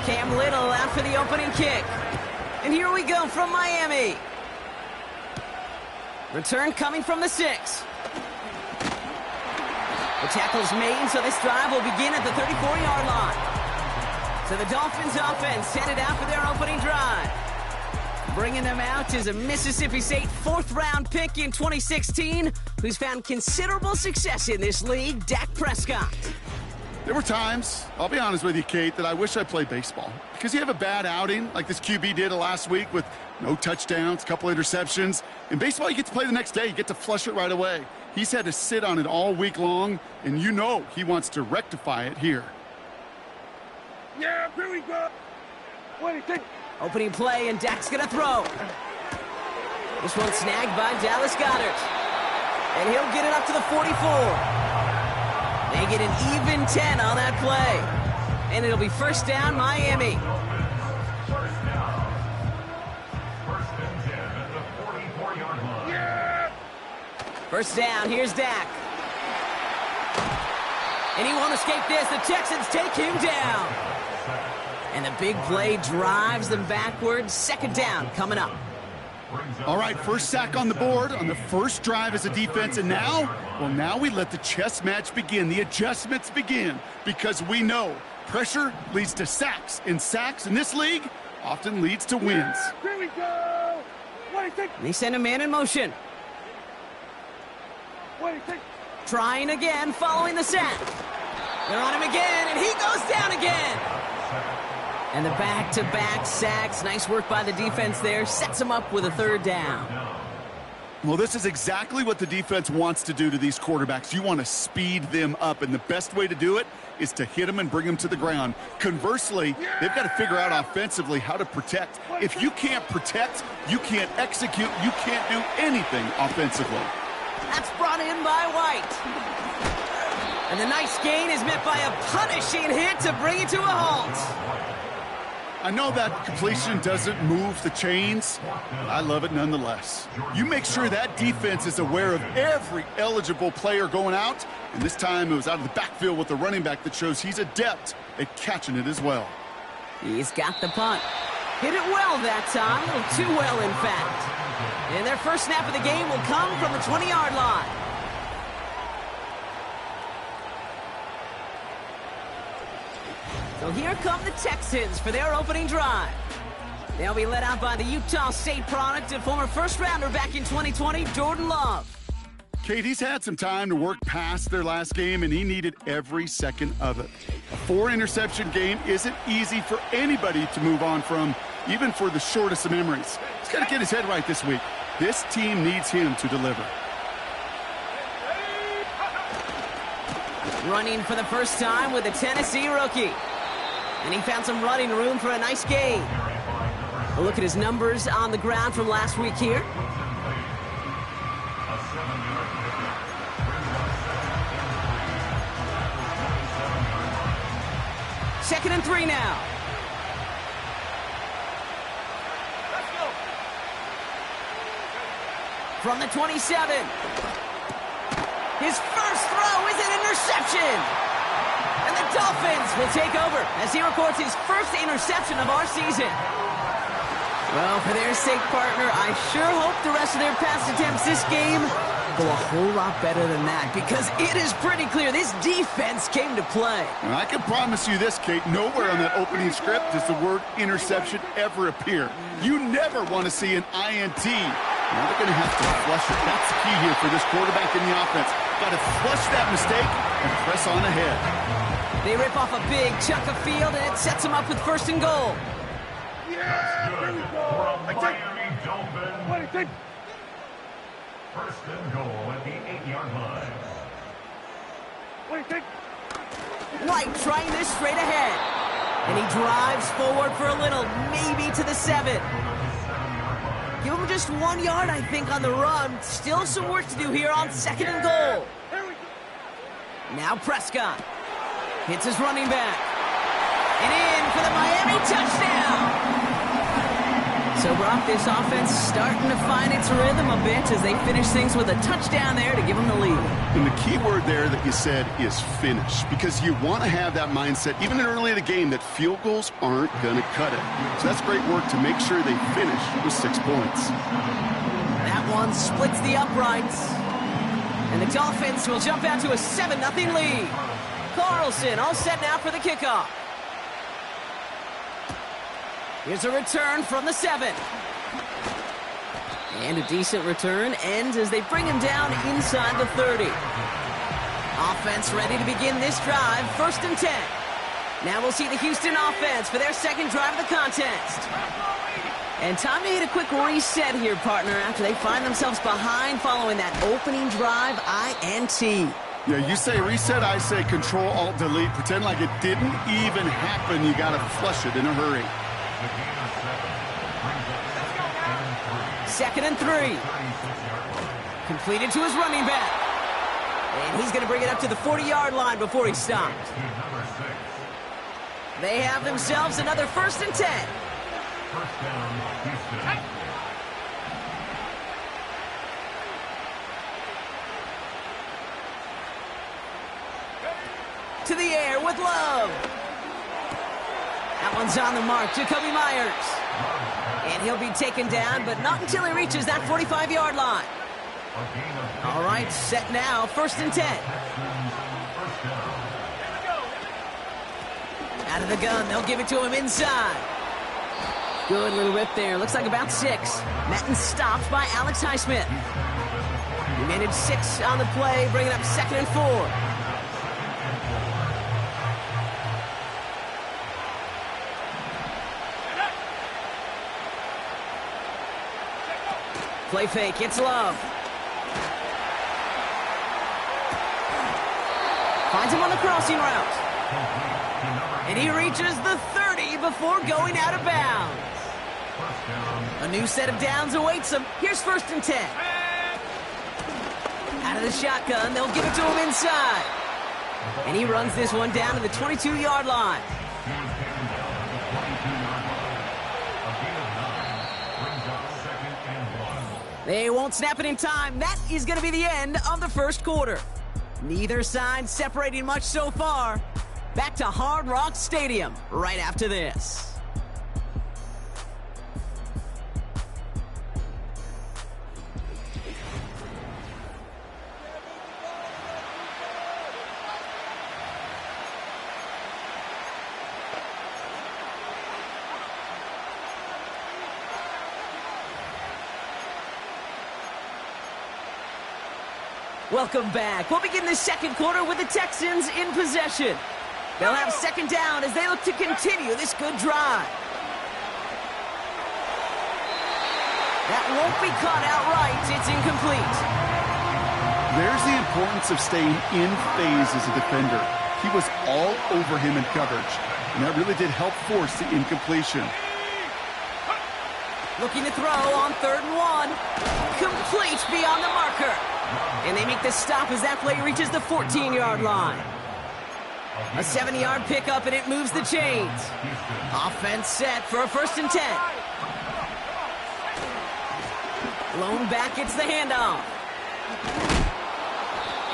Cam Little out for the opening kick. And here we go from Miami. Return coming from the 6. The tackle's made, so this drive will begin at the 34-yard line. So the Dolphins offense headed out for their opening drive. Bringing them out is a Mississippi State 4th-round pick in 2016 who's found considerable success in this league, Dak Prescott. There were times, I'll be honest with you, Kate, that I wish I played baseball. Because you have a bad outing, like this QB did last week with no touchdowns, a couple interceptions. In baseball, you get to play the next day. You get to flush it right away. He's had to sit on it all week long, and you know he wants to rectify it here. Yeah, here we go. Opening play, and Dak's going to throw. This one snagged by Dallas Goedert. And he'll get it up to the 44. They get an even 10 on that play. And it'll be first down, Miami. First down, here's Dak. And he won't escape this. The Texans take him down. And the big play drives them backwards. Second down coming up. All right, first sack on the board on the first drive as a defense. And now, well, now we let the chess match begin. The adjustments begin because we know pressure leads to sacks. And sacks in this league often leads to wins. Here we go. And they send a man in motion. Trying again following the sack. They're on him again, and he goes down again. And the back-to-back sacks. Nice work by the defense there. Sets him up with a third down. Well, this is exactly what the defense wants to do to these quarterbacks. You want to speed them up, and the best way to do it is to hit them and bring them to the ground. Conversely, they've got to figure out offensively how to protect. If you can't protect, you can't execute, you can't do anything offensively. That's brought in by White. And the nice gain is met by a punishing hit to bring it to a halt. I know that completion doesn't move the chains, but I love it nonetheless. You make sure that defense is aware of every eligible player going out, and this time it was out of the backfield with the running back that shows he's adept at catching it as well. He's got the punt. Hit it well that time, a little too well in fact. And their first snap of the game will come from the 20-yard line. So here come the Texans for their opening drive. They'll be led out by the Utah State product and former first-rounder back in 2020, Jordan Love. Kate, he's had some time to work past their last game, and he needed every second of it. A 4-interception game isn't easy for anybody to move on from, even for the shortest of memories. He's got to get his head right this week. This team needs him to deliver. Running for the first time with a Tennessee rookie. And he found some running room for a nice gain. A look at his numbers on the ground from last week here. Second and 3 now. Let's go. From the 27. His first throw is an interception. And the Dolphins will take over as he records his first interception of our season. Well, for their sake, partner, I sure hope the rest of their pass attempts this game go a whole lot better than that, because it is pretty clear this defense came to play. And I can promise you this, Kate, nowhere on that opening script does the word interception ever appear. You never want to see an INT. Now they're going to have to flush it. That's the key here for this quarterback in the offense. Got to flush that mistake and press on ahead. They rip off a big chunk of field, and it sets them up with first and goal. Yeah, here we go. Miami Dolphins. First and goal at the 8-yard line. White trying this straight ahead. And he drives forward for a little, maybe to the 7. Give him just 1 yard, I think, on the run. Still some work to do here on second and goal. Now Prescott hits his running back. And in for the Miami touchdown. So, Brock, this offense starting to find its rhythm a bit as they finish things with a touchdown there to give them the lead. And the key word there that you said is finish, because you want to have that mindset, even early in the game, that field goals aren't going to cut it. So that's great work to make sure they finish with 6 points. That one splits the uprights. And the Dolphins will jump out to a 7-0 lead. Carlson all set now for the kickoff. Here's a return from the 7. And a decent return ends as they bring him down inside the 30. Offense ready to begin this drive, 1st and 10. Now we'll see the Houston offense for their second drive of the contest. And time to hit a quick reset here, partner, after they find themselves behind following that opening drive INT. Yeah, you say reset, I say Control-Alt-Delete. Pretend like it didn't even happen. You got to flush it in a hurry. 2nd and 3. Completed to his running back. And he's going to bring it up to the 40-yard line before he stops. They have themselves another 1st and 10. First down, Houston. To the air with Love. That one's on the mark, Jacoby Myers. And he'll be taken down, but not until he reaches that 45-yard line. All right, set now, 1st and 10. Out of the gun, they'll give it to him inside. Good little rip there, looks like about 6. Madden stopped by Alex Highsmith. He managed 6 on the play, bringing up 2nd and 4. Play fake, it's Love. Finds him on the crossing route. And he reaches the 30 before going out of bounds. A new set of downs awaits him. Here's 1st and 10. Out of the shotgun, they'll give it to him inside. And he runs this one down to the 22-yard line. They won't snap it in time. That is going to be the end of the 1st quarter. Neither side separating much so far. Back to Hard Rock Stadium right after this. Welcome back. We'll begin the 2nd quarter with the Texans in possession. They'll have 2nd down as they look to continue this good drive. That won't be caught outright. It's incomplete. There's the importance of staying in phase as a defender. He was all over him in coverage, and that really did help force the incompletion. Looking to throw on 3rd and 1. Complete beyond the marker. And they make the stop as that play reaches the 14-yard line. A 70-yard pickup, and it moves the chains. Offense set for a 1st and 10. Blown back, it's the handoff.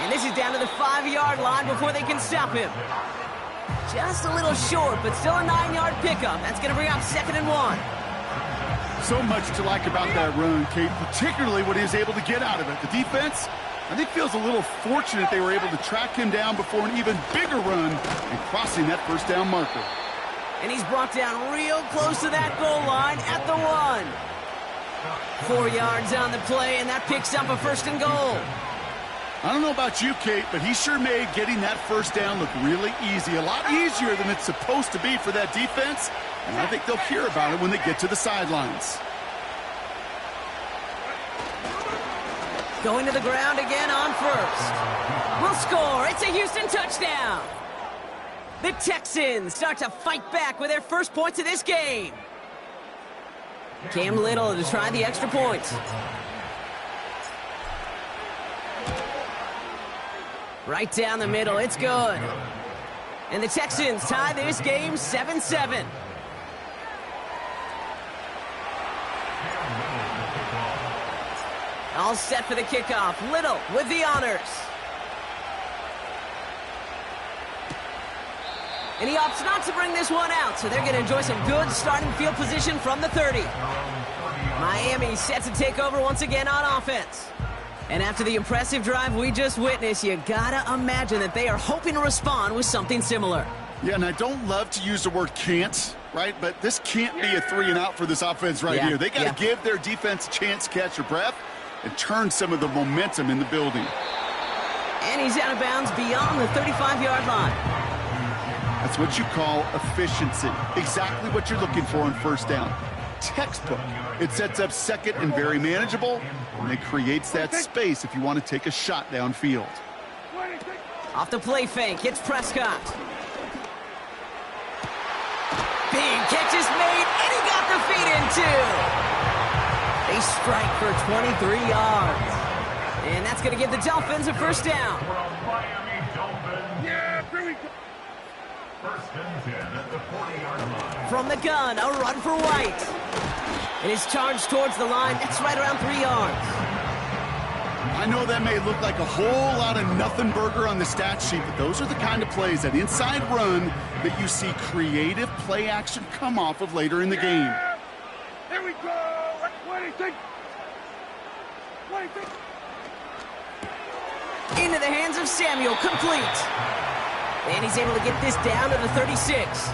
And this is down to the 5-yard line before they can stop him. Just a little short, but still a 9-yard pickup. That's going to bring up 2nd and 1. So much to like about that run, Kate, particularly what he was able to get out of it. The defense, I think, feels a little fortunate they were able to track him down before an even bigger run and crossing that 1st down marker. And he's brought down real close to that goal line at the 1. 4 yards on the play, and that picks up a 1st and goal. I don't know about you, Kate, but he sure made getting that 1st down look really easy. A lot easier than it's supposed to be for that defense. And I think they'll hear about it when they get to the sidelines. Going to the ground again on 1st. We'll score. It's a Houston touchdown. The Texans start to fight back with their 1st points of this game. Cam Little to try the extra point. Right down the middle. It's good. And the Texans tie this game 7-7. All set for the kickoff. Little with the honors. And he opts not to bring this one out, so they're going to enjoy some good starting field position from the 30. Miami set to take over once again on offense. And after the impressive drive we just witnessed, you gotta imagine that they are hoping to respond with something similar. Yeah, and I don't love to use the word can't, right? But this can't be a 3-and-out for this offense right here. They got to give their defense a chance to catch their breath and turn some of the momentum in the building. And he's out of bounds beyond the 35-yard line. That's what you call efficiency. Exactly what you're looking for on first down. Textbook. It sets up second and very manageable, and it creates that space if you want to take a shot downfield. Off the play fake, it's Prescott. Big catch is made, and he got the feet in too. They strike for 23 yards. And that's going to give the Dolphins a first down. Yeah, here we go. First and 10 at the 40-yard line. From the gun, a run for White. It is charged towards the line. That's right around 3 yards. I know that may look like a whole lot of nothing burger on the stat sheet, but those are the kind of plays, that inside run, that you see creative play action come off of later in the game. Here we go. What do you think? What do you think? Into the hands of Samuel, complete. And he's able to get this down to the 36.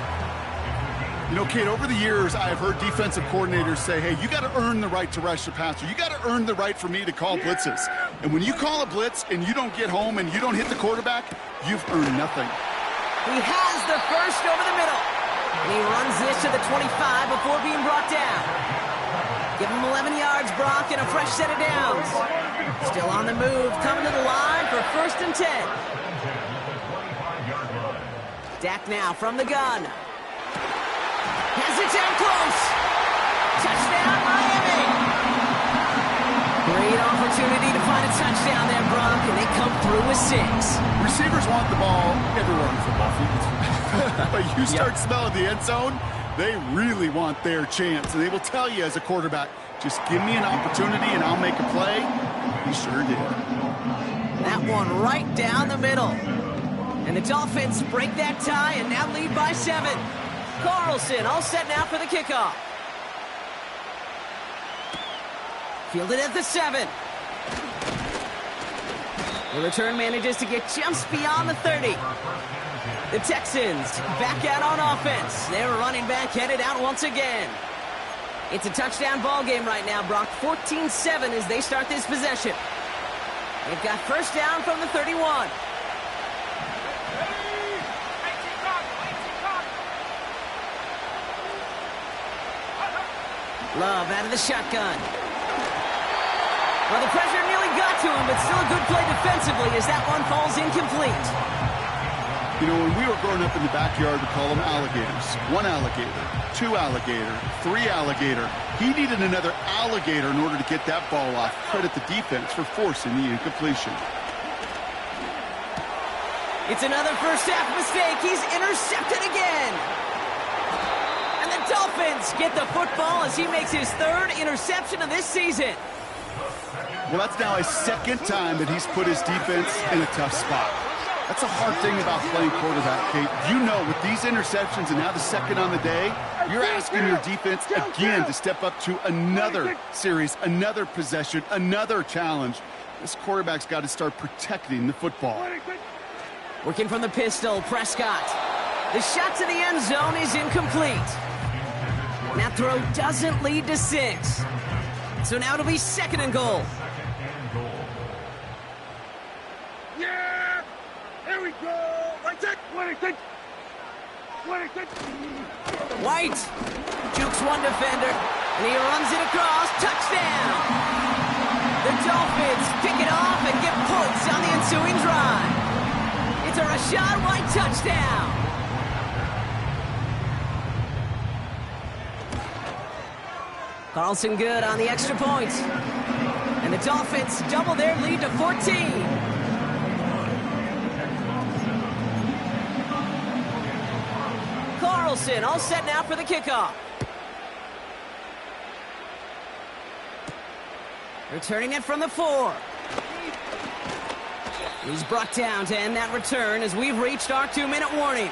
You know, Kate, over the years, I have heard defensive coordinators say, hey, you got to earn the right to rush the passer. You got to earn the right for me to call blitzes. And when you call a blitz and you don't get home and you don't hit the quarterback, you've earned nothing. He has the first over the middle. And he runs this to the 25 before being brought down. Give him 11 yards, Brock, and a fresh set of downs. Still on the move, coming to the line for first and 10. Dak now from the gun. Has it down close. Touchdown, Miami. Great opportunity to find a touchdown there, Brock, and they come through with 6. Receivers want the ball everywhere on the football field. But you start smelling the end zone, they really want their chance. And they will tell you as a quarterback, just give me an opportunity and I'll make a play. He sure did. That one right down the middle. And the Dolphins break that tie and now lead by 7. Carlson all set now for the kickoff. Fielded at the 7. The return manages to get just beyond the 30. The Texans back out on offense. Their running back headed out once again. It's a touchdown ball game right now, Brock. 14-7 as they start this possession. They've got first down from the 31. Love out of the shotgun. Well, the pressure nearly got to him, but still a good play defensively as that one falls incomplete. You know, when we were growing up in the backyard, we call them alligators. 1 alligator, 2 alligator, 3 alligator. He needed another alligator in order to get that ball off. Credit the defense for forcing the incompletion. It's another first half mistake. He's intercepted again. And the Dolphins get the football as he makes his 3rd interception of this season. Well, that's now his 2nd time that he's put his defense in a tough spot. That's a hard thing about playing quarterback, Kate. You know, with these interceptions and now the 2nd on the day, you're asking your defense again to step up to another series, another possession, another challenge. This quarterback's got to start protecting the football. Working from the pistol, Prescott. The shot to the end zone is incomplete. That throw doesn't lead to 6. So now it'll be 2nd and goal. Yeah! Here we go! Right there! What do you think? What do you think? White jukes one defender, and he runs it across. Touchdown! The Dolphins pick it off and get points on the ensuing drive. It's a Rashad White touchdown. Carlson good on the extra point. And the Dolphins double their lead to 14. Carlson all set now for the kickoff. Returning it from the 4. He's brought down to end that return as we've reached our 2-minute warning.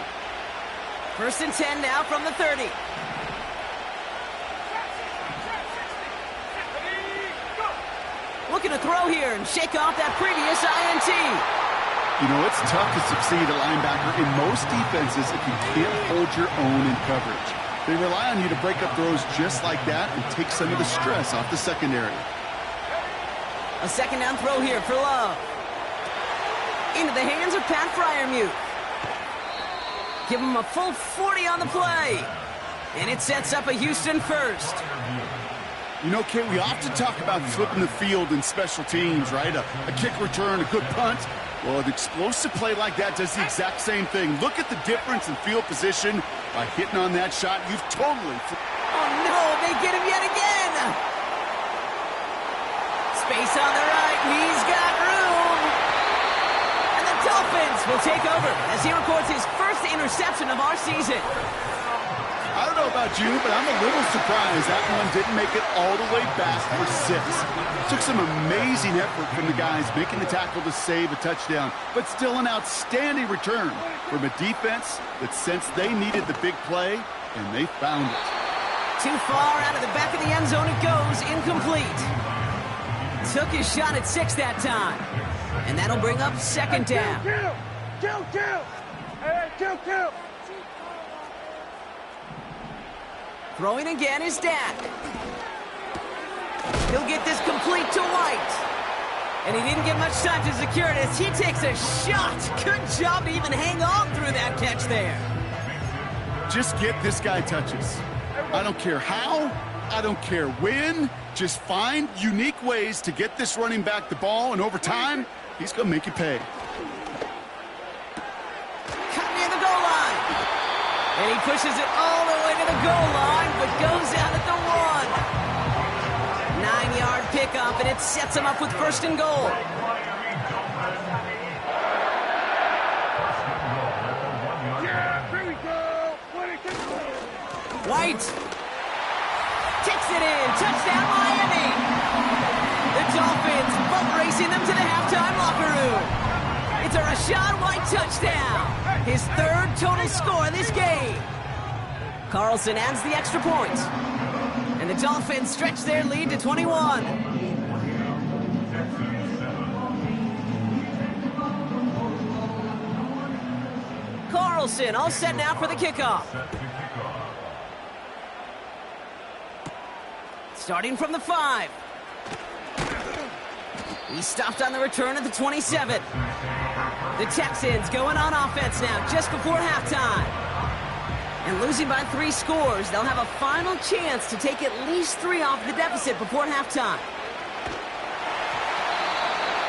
1st and 10 now from the 30. Looking to throw here and shake off that previous INT. You know, it's tough to succeed at linebacker in most defenses if you can't hold your own in coverage. They rely on you to break up throws just like that and take some of the stress off the secondary. A 2nd down throw here for Love. Into the hands of Pat Freiermuth. Give him a full 40 on the play. And it sets up a Houston 1st. You know, Kate, we often talk about flipping the field in special teams, right? A kick return, a good punt. Well, an explosive play like that does the exact same thing. Look at the difference in field position by hitting on that shot. You've totally... Oh, no, they get him yet again. Space on the right. He's got room. And the Dolphins will take over as he records his 1st interception of our season. I don't know about you, but I'm a little surprised that one didn't make it all the way back for 6. Took some amazing effort from the guys making the tackle to save a touchdown, but still an outstanding return from a defense that sensed they needed the big play, and they found it. Too far out of the back of the end zone it goes, incomplete. Took his shot at 6 that time, and that'll bring up 2nd down. Kill! Hey, kill! Throwing again is Dak. He'll get this complete to White. And he didn't get much time to secure it as he takes a shot. Good job to even hang on through that catch there. Just get this guy touches. I don't care how, I don't care when. Just find unique ways to get this running back the ball, and over time, he's going to make you pay. Cut near the goal line. And he pushes it all the way to the goal line, but goes out at the 1. 9-yard pickup, and it sets him up with 1st and goal. Yeah, here we go. White kicks it in. Touchdown, Miami. The Dolphins boat racing them to the halftime locker room. It's a Rachaad White touchdown. His 3rd total score in this game. Carlson adds the extra point. And the Dolphins stretch their lead to 21. Carlson all set now for the kickoff. Starting from the 5. He stopped on the return at the 27. The Texans going on offense now just before halftime. And losing by 3 scores, they'll have a final chance to take at least 3 off the deficit before halftime.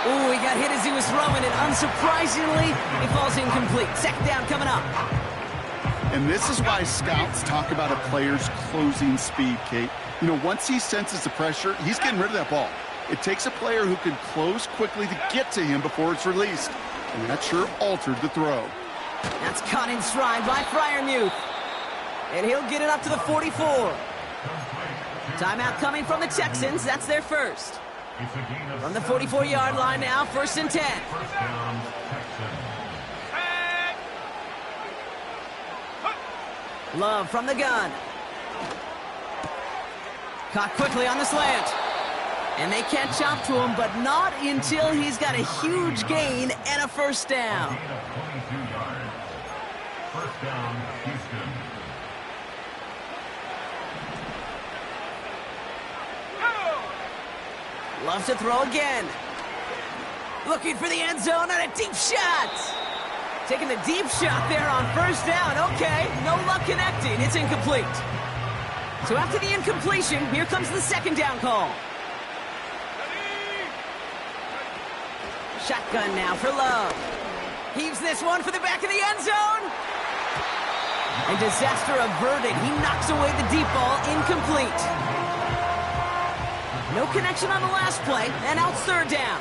Ooh, he got hit as he was throwing, and unsurprisingly, he falls incomplete. 2nd down coming up. And this is why scouts talk about a player's closing speed, Kate. You know, once he senses the pressure, he's getting rid of that ball. It takes a player who can close quickly to get to him before it's released. And that sure altered the throw. That's caught in stride by Freiermuth. And he'll get it up to the 44. Timeout coming from the Texans. That's their 1st. From the 44-yard line now, 1st and 10. Love from the gun. Caught quickly on the slant. And they catch up to him, but not until he's got a huge gain and a 1st down. 1st down, Houston. Loves to throw again. Looking for the end zone on a deep shot. Taking the deep shot there on 1st down. Okay, no luck connecting. It's incomplete. So after the incompletion, here comes the 2nd down call. Shotgun now for Love. Heaves this one for the back of the end zone. And disaster averted. He knocks away the deep ball, incomplete. No connection on the last play, and out 3rd down.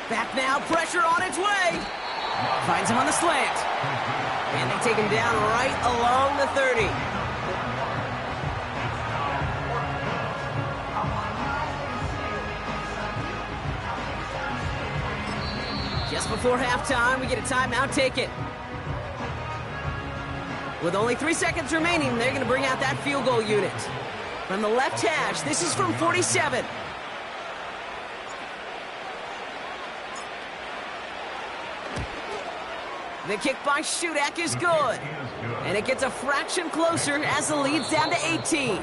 Back now, pressure on its way. Finds him on the slant. And they take him down right along the 30. Just before halftime, we get a timeout taken. With only 3 seconds remaining, they're going to bring out that field goal unit. From the left hash, this is from 47. The kick by Shudak is good. And it gets a fraction closer as the lead's down to 18.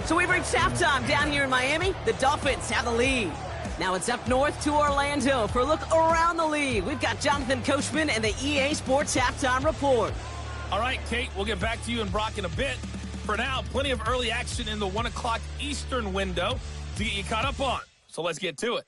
So we've reached halftime down here in Miami. The Dolphins have the lead. Now it's up north to Orlando for a look around the league. We've got Jonathan Coachman and the EA Sports Halftime Report. All right, Kate, we'll get back to you and Brock in a bit. For now, plenty of early action in the 1 o'clock Eastern window to get you caught up on. So let's get to it.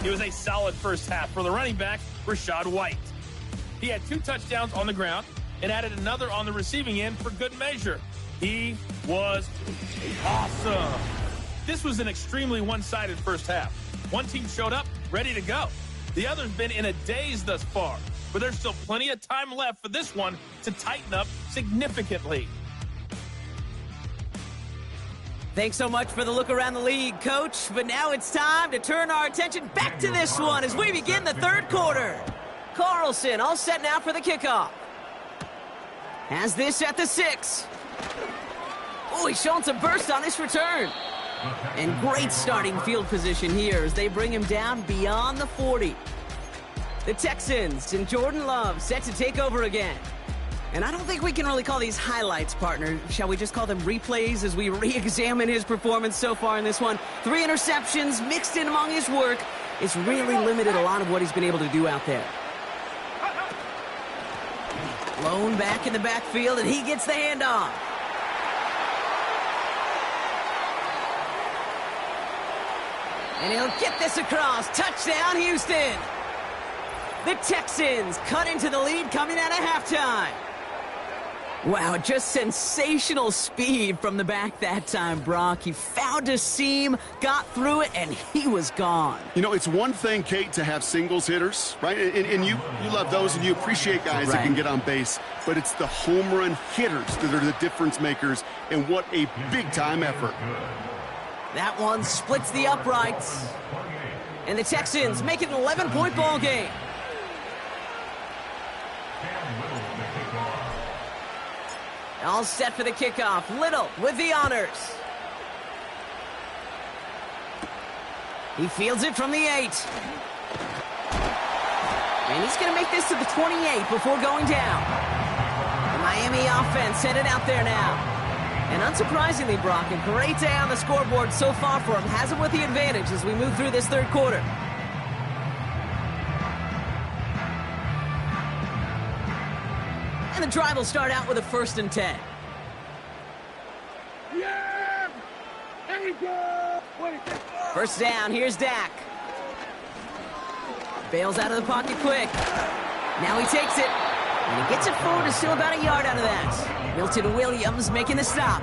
It was a solid first half for the running back, Rachaad White. He had 2 touchdowns on the ground and added another on the receiving end for good measure. He was awesome. This was an extremely one-sided first half. One team showed up ready to go. The other's been in a daze thus far, but there's still plenty of time left for this one to tighten up significantly. Thanks so much for the look around the league, Coach. But now it's time to turn our attention back to this one as we begin the third quarter. Carlson all set now for the kickoff. Has this at the 6. Oh, he's showing some burst on this return. And great starting field position here as they bring him down beyond the 40. The Texans and Jordan Love set to take over again. And I don't think we can really call these highlights, partner. Shall we just call them replays as we re-examine his performance so far in this one? 3 interceptions mixed in among his work. It's really limited a lot of what he's been able to do out there. Blown back in the backfield, and he gets the handoff. And he'll get this across. Touchdown, Houston. The Texans cut into the lead coming out of halftime. Wow, just sensational speed from the back that time, Brock. He found a seam, got through it, and he was gone. You know, it's one thing, Kate, to have singles hitters, right? And you love those, and you appreciate guys that can get on base. But it's the home run hitters that are the difference makers, and what a big-time effort. That one splits the uprights. And the Texans make it an 11-point ball game. All set for the kickoff. Little with the honors. He fields it from the 8. And he's going to make this to the 28 before going down. The Miami offense headed out there now. And unsurprisingly, Brock, a great day on the scoreboard so far for him. Has him with the advantage as we move through this third quarter. And the drive will start out with a 1st and 10. Yeah! There we go! First down, here's Dak. Bails out of the pocket quick. Now he takes it. And he gets it forward to still about a yard out of that. Milton Williams making the stop.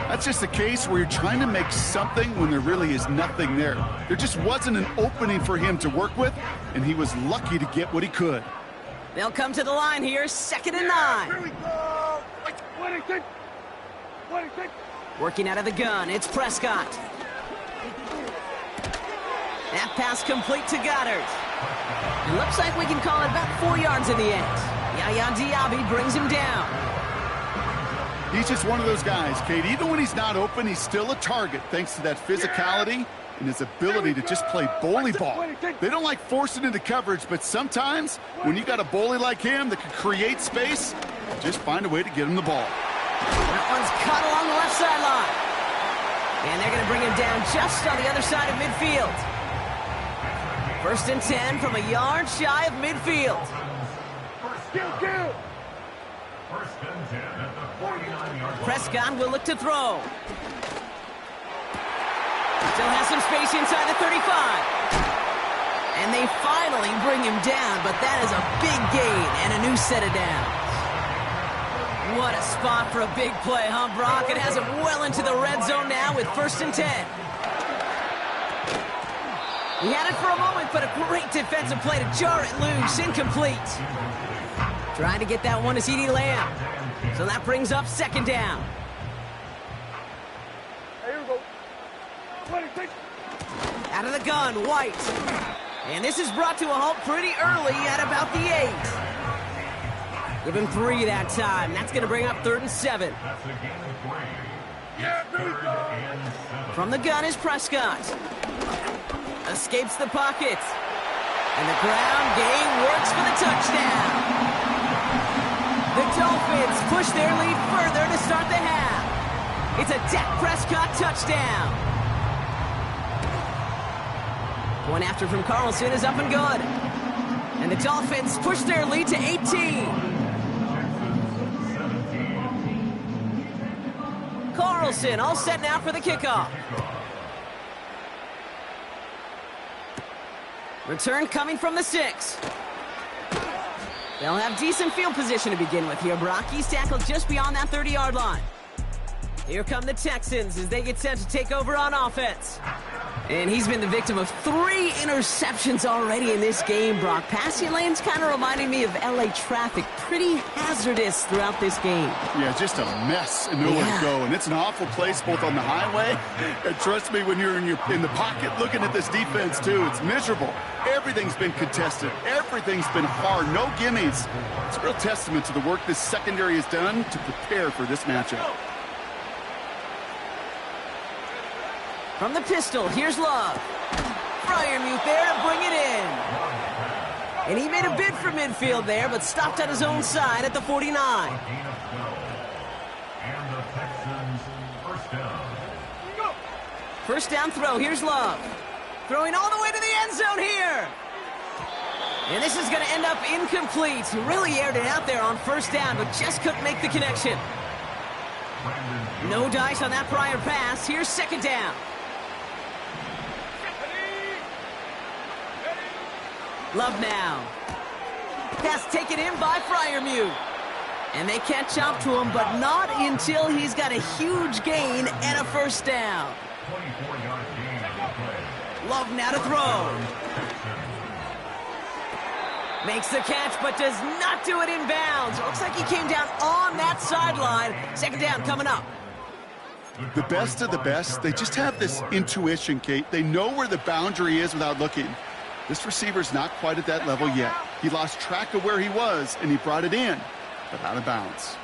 That's just a case where you're trying to make something when there really is nothing there. There just wasn't an opening for him to work with, and he was lucky to get what he could. They'll come to the line here, 2nd and 9. Here we go! 26! Working out of the gun, it's Prescott. That pass complete to Goddard. It looks like we can call it about 4 yards in the end. Yaya Diaby brings him down. He's just one of those guys, Kate. Even when he's not open, he's still a target thanks to that physicality and his ability to just play bully ball. They don't like forcing into coverage, but sometimes when you got a bully like him that can create space, just find a way to get him the ball. That one's caught along the left sideline. And they're going to bring him down just on the other side of midfield. 1st and 10 from a yard shy of midfield. Kill! 1st and 10 at the 49-yard line. Prescott will look to throw. Still has some space inside the 35. And they finally bring him down, but that is a big gain and a new set of downs. What a spot for a big play, huh, Brock? It has him well into the red zone now with 1st and 10. He had it for a moment, but a great defensive play to jar it loose. Incomplete. Trying to get that one to CeeDee Lamb. So that brings up 2nd down. Here we go. 26. Out of the gun, White. And this is brought to a halt pretty early at about the 8. Give him 3 that time. That's going to bring up 3rd and 7. That's a gain of 3. Yeah, here we go. From the gun is Prescott. Escapes the pocket. And the ground game works for the touchdown. The Dolphins push their lead further to start the half. It's a Dak Prescott touchdown. One after from Carlson is up and good. And the Dolphins push their lead to 18. Carlson all set now for the kickoff. Return coming from the 6. They'll have decent field position to begin with here. Brock, he's tackled just beyond that 30-yard line. Here come the Texans as they get set to take over on offense. And he's been the victim of 3 interceptions already in this game, Brock. Passing lanes kind of reminding me of LA traffic. Pretty hazardous throughout this game. Yeah, just a mess and nowhere to go. And it's an awful place both on the highway. And trust me, when you're in the pocket looking at this defense, too, it's miserable. Everything's been contested. Everything's been hard. No gimmies. It's a real testament to the work this secondary has done to prepare for this matchup. From the pistol, here's Love. Freiermuth there to bring it in. And he made a bid for midfield there, but stopped at his own side at the 49. And the Texans first down. First down throw, here's Love. Throwing all the way to the end zone here. And this is going to end up incomplete. He really aired it out there on 1st down, but just couldn't make the connection. No dice on that prior pass. Here's 2nd down. Love now. Pass taken in by Freiermuth. And they catch up to him, but not until he's got a huge gain and a 1st down. 24-yard gain on the play. Love now to throw. Makes the catch, but does not do it in bounds. Looks like he came down on that sideline. 2nd down coming up. The best of the best, they just have this intuition, Kate. They know where the boundary is without looking. This receiver's not quite at that level yet. He lost track of where he was, and he brought it in, but out of bounds.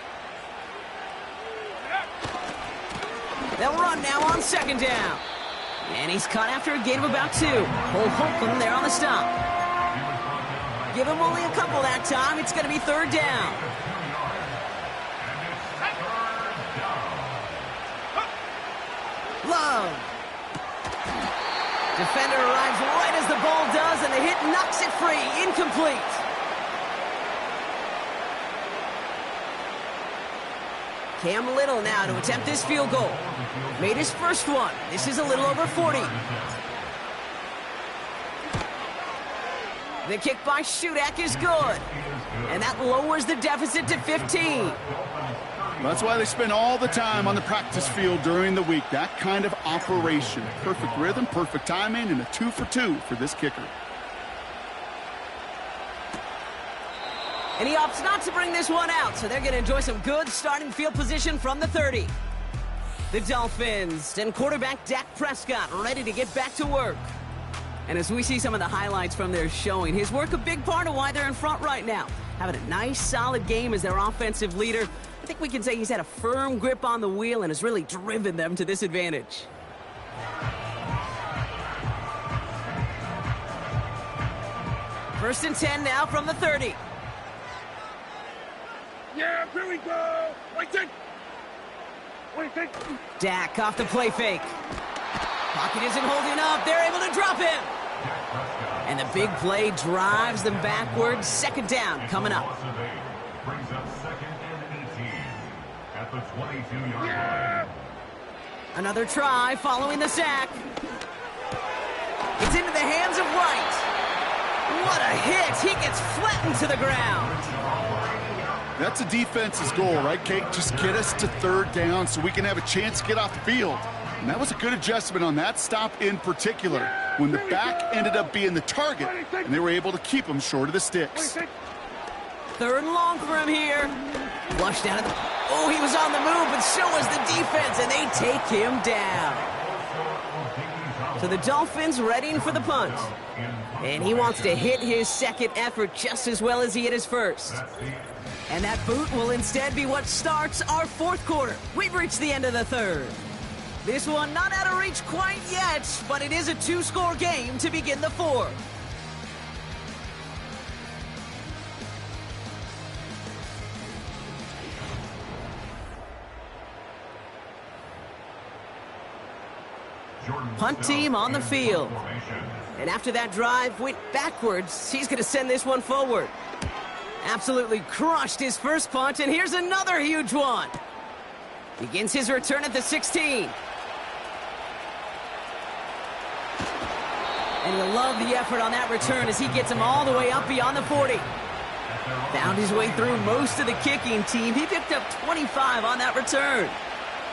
They'll run now on 2nd down. And he's caught after a gain of about 2. Hold Holcomb there on the stop. Give him only a couple that time. It's going to be 3rd down. Love. Defender arrives right as the ball does, and the hit knocks it free. Incomplete. Cam Little now to attempt this field goal. Made his first one. This is a little over 40. The kick by Shudak is good. And that lowers the deficit to 15. That's why they spend all the time on the practice field during the week. That kind of operation. Perfect rhythm, perfect timing, and a 2 for 2 for this kicker. And he opts not to bring this one out, so they're going to enjoy some good starting field position from the 30. The Dolphins and quarterback Dak Prescott ready to get back to work. And as we see some of the highlights from their showing, his work a big part of why they're in front right now. Having a nice, solid game as their offensive leader. I think we can say he's had a firm grip on the wheel and has really driven them to this advantage. First and 10 now from the 30. Yeah, here we go. Right there. What do you think? Dak off the play fake. Pocket isn't holding up. They're able to drop him. And the big play drives them backwards. 2nd down coming up. Brings up 2nd and 18 at the 22-yard line. Another try following the sack. It's into the hands of White. What a hit! He gets flattened to the ground. That's a defense's goal, right, Kate? Just get us to third down so we can have a chance to get off the field. And that was a good adjustment on that stop in particular, when the back ended up being the target, and they were able to keep him short of the sticks. Third and long for him here. Flushed down. Oh, he was on the move, but so was the defense, and they take him down. So the Dolphins readying for the punt. And he wants to hit his second effort just as well as he hit his first. And that boot will instead be what starts our fourth quarter. We've reached the end of the third. This one not out of reach quite yet, but it is a two-score game to begin the fourth. Punt team on the field. And after that drive went backwards, he's going to send this one forward. Absolutely crushed his first punt, and here's another huge one. Begins his return at the 16. And you'll love the effort on that return as he gets him all the way up beyond the 40. Found his way through most of the kicking team. He picked up 25 on that return.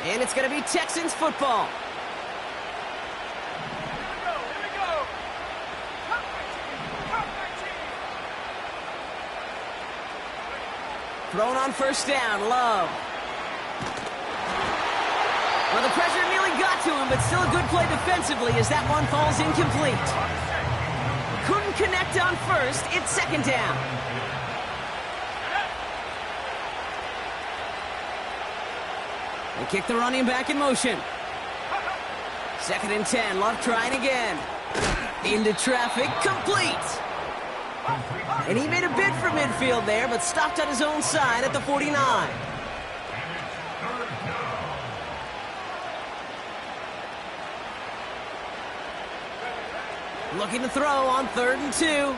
And it's going to be Texans football. Thrown on first down, Love. Well, the pressure nearly got to him, but still a good play defensively as that one falls incomplete. Couldn't connect on first. It's second down. They kick the running back in motion. Second and 10. Love trying again. Into traffic. Complete. And he made a bid for midfield there, but stopped on his own side at the 49. Looking to throw on 3rd and 2.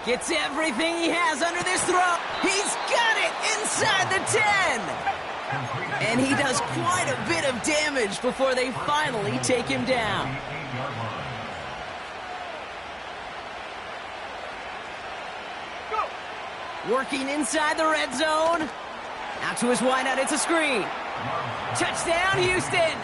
Gets everything he has under this throw. He's got it inside the 10. And he does quite a bit of damage before they finally take him down. Working inside the red zone. Out to his wideout, it's a screen. Touchdown, Houston!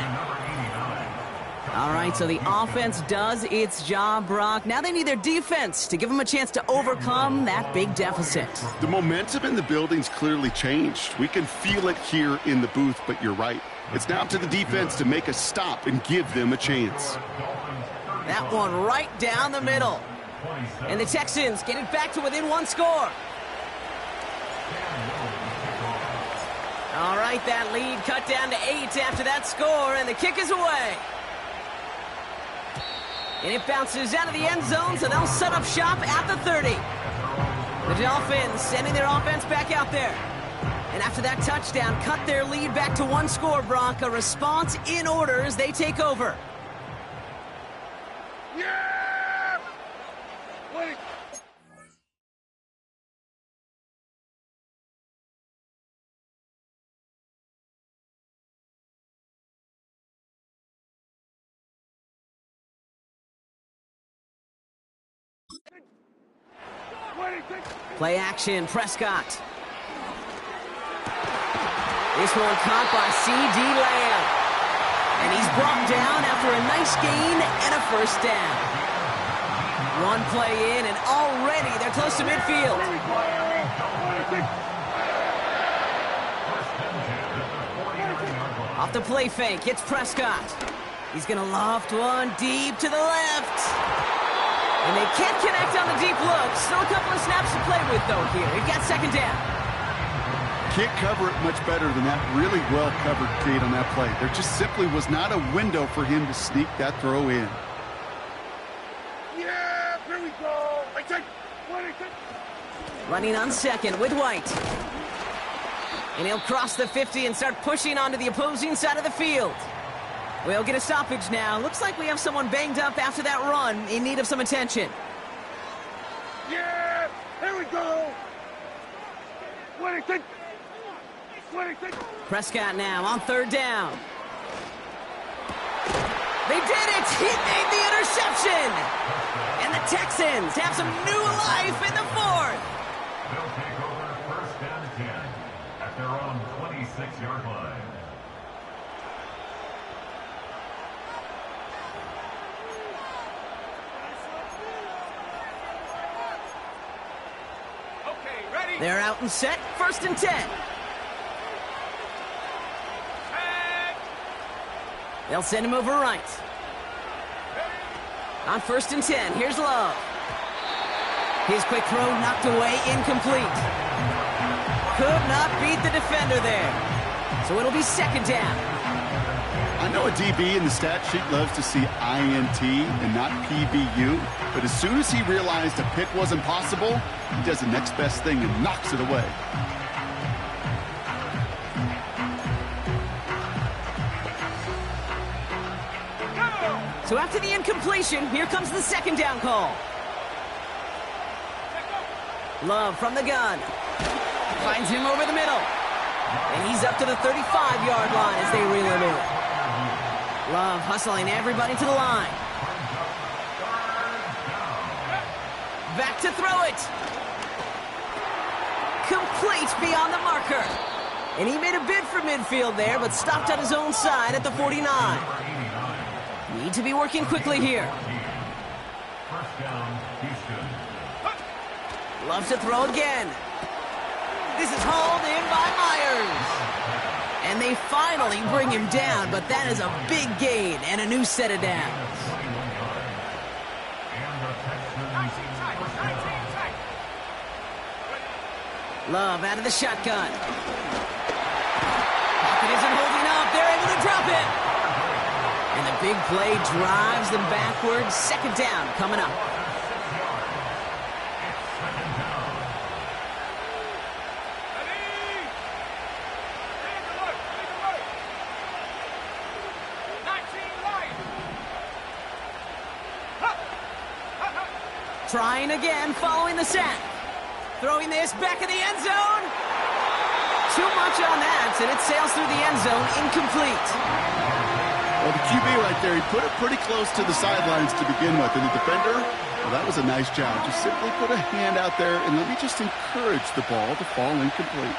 All right, so the offense does its job, Brock. Now they need their defense to give them a chance to overcome that big deficit. The momentum in the building's clearly changed. We can feel it here in the booth, but you're right. It's now up to the defense to make a stop and give them a chance. That one right down the middle. And the Texans get it back to within one score. All right, that lead cut down to 8 after that score, and the kick is away. And it bounces out of the end zone, so they'll set up shop at the 30. The Dolphins sending their offense back out there. And after that touchdown, cut their lead back to one score, Brock. A response in order as they take over. Yeah! Wait. Play action, Prescott. This one caught by C.D. Lamb. And he's brought down after a nice gain and a first down. One play in, and already they're close to midfield. Off the play fake, it's Prescott. He's going to loft one deep to the left. And they can't connect on the deep look. Still a couple of snaps to play with, though, here. We've got second down. Can't cover it much better than that. Really well covered, Kate, on that play. There just simply was not a window for him to sneak that throw in. Yeah, here we go. Running on second with White. And he'll cross the 50 and start pushing onto the opposing side of the field. We'll get a stoppage now. Looks like we have someone banged up after that run in need of some attention. Yeah, here we go. 26. Prescott now on third down. They did it! He made the interception! And the Texans have some new life in the fourth. They'll take over first and 10 at their own 26-yard line. Okay, ready? They're out and set. First and 10. They'll send him over right. On first and 10, here's Love. His quick throw knocked away, incomplete. Could not beat the defender there. So it'll be second down. I know a DB in the stat sheet loves to see INT and not PBU, but as soon as he realized a pick wasn't possible, he does the next best thing and knocks it away. So after the incompletion, here comes the second down call. Love from the gun. Finds him over the middle. And he's up to the 35-yard line as they reel him in. Love hustling everybody to the line. Back to throw it. Complete beyond the marker. And he made a bid for midfield there, but stopped on his own side at the 49. Need to be working quickly here. First down, Houston. Loves to throw again. This is hauled in by Myers. And they finally bring him down, but that is a big gain and a new set of downs. Love out of the shotgun. Pocket isn't holding up. They're able to drop it. And the big play drives them backwards. Second down coming up. Trying again following the sack. Throwing this back in the end zone. Too much on that, and it sails through the end zone, incomplete. Well, the QB right there, he put it pretty close to the sidelines to begin with. And the defender, well, that was a nice job. Just simply put a hand out there, and let me just encourage the ball to fall incomplete.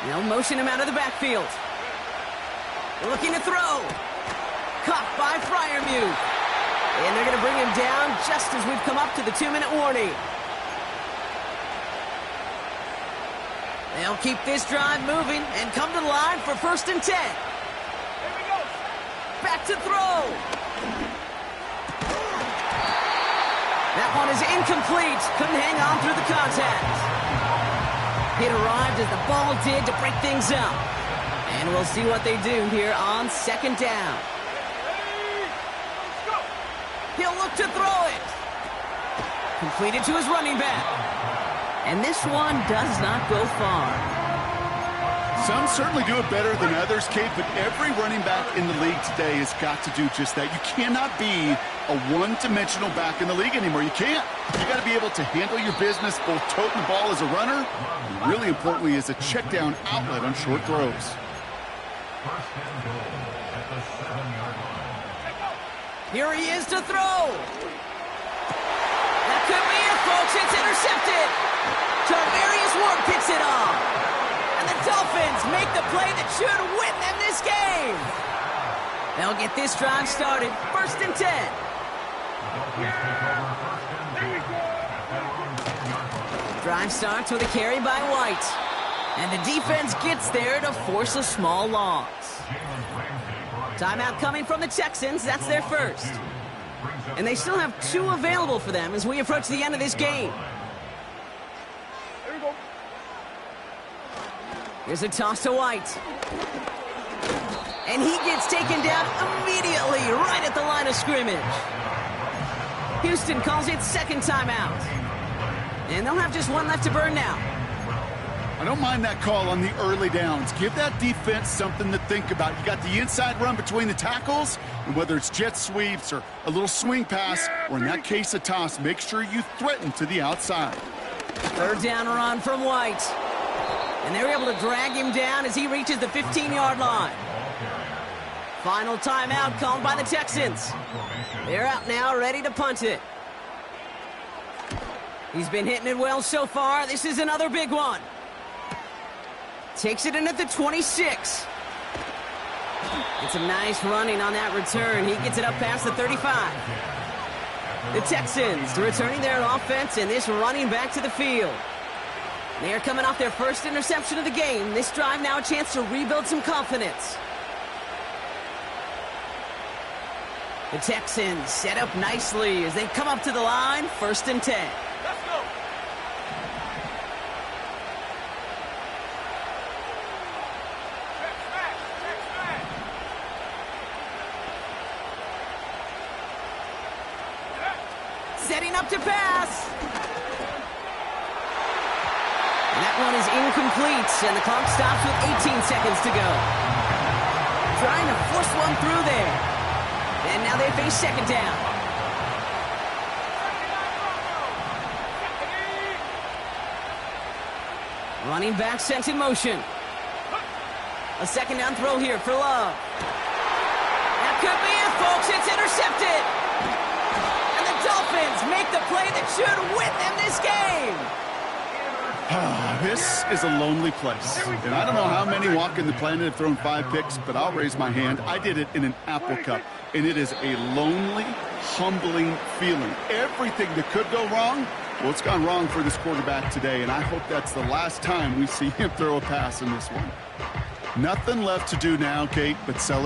They'll motion him out of the backfield. They're looking to throw. Caught by Freiermuth. And they're going to bring him down just as we've come up to the 2-minute warning. They'll keep this drive moving and come to the line for first and 10. Here we go. Back to throw. That one is incomplete. Couldn't hang on through the contact. It arrived as the ball did to break things up. And we'll see what they do here on second down. He'll look to throw it. Completed to his running back. And this one does not go far. Some certainly do it better than others, Kate, but every running back in the league today has got to do just that. You cannot be a one-dimensional back in the league anymore. You can't. You got to be able to handle your business, both toting the ball as a runner, and really importantly as a check-down outlet on short throws. First and goal at the 7-yard line. Here he is to throw. That could be it, folks. It's intercepted. Tarvarius Ward picks it off. And the Dolphins make the play that should win them this game. They'll get this drive started. First and 10. Drive starts with a carry by White. And the defense gets there to force a small loss. Timeout coming from the Texans. That's their first. And they still have 2 available for them as we approach the end of this game. Here we go. Here's a toss to White. And he gets taken down immediately right at the line of scrimmage. Houston calls it second timeout. And they'll have just one left to burn now. I don't mind that call on the early downs. Give that defense something to think about. You got the inside run between the tackles, and whether it's jet sweeps or a little swing pass, or in that case a toss, make sure you threaten to the outside. Third down run from White. And they're able to drag him down as he reaches the 15-yard line. Final timeout called by the Texans. They're out now, ready to punt it. He's been hitting it well so far. This is another big one. Takes it in at the 26. It's a nice running on that return. He gets it up past the 35. The Texans returning their offense and this running back to the field. They are coming off their first interception of the game. This drive now a chance to rebuild some confidence. The Texans set up nicely as they come up to the line, 1st and 10. Let's go. Setting up to pass. And that one is incomplete, and the clock stops with 18 seconds to go. Trying to force one through there. And now they face 2nd down. Running back sent in motion. A 2nd down throw here for Love. That could be it, folks. It's intercepted. And the Dolphins make the play that should win them this game. This is a lonely place. And I don't know how many walking the planet have thrown 5 picks, but I'll raise my hand. I did it in an Apple Cup. And it is a lonely, humbling feeling. Everything that could go wrong, well, it's gone wrong for this quarterback today. And I hope that's the last time we see him throw a pass in this one. Nothing left to do now, Kate, but celebrate.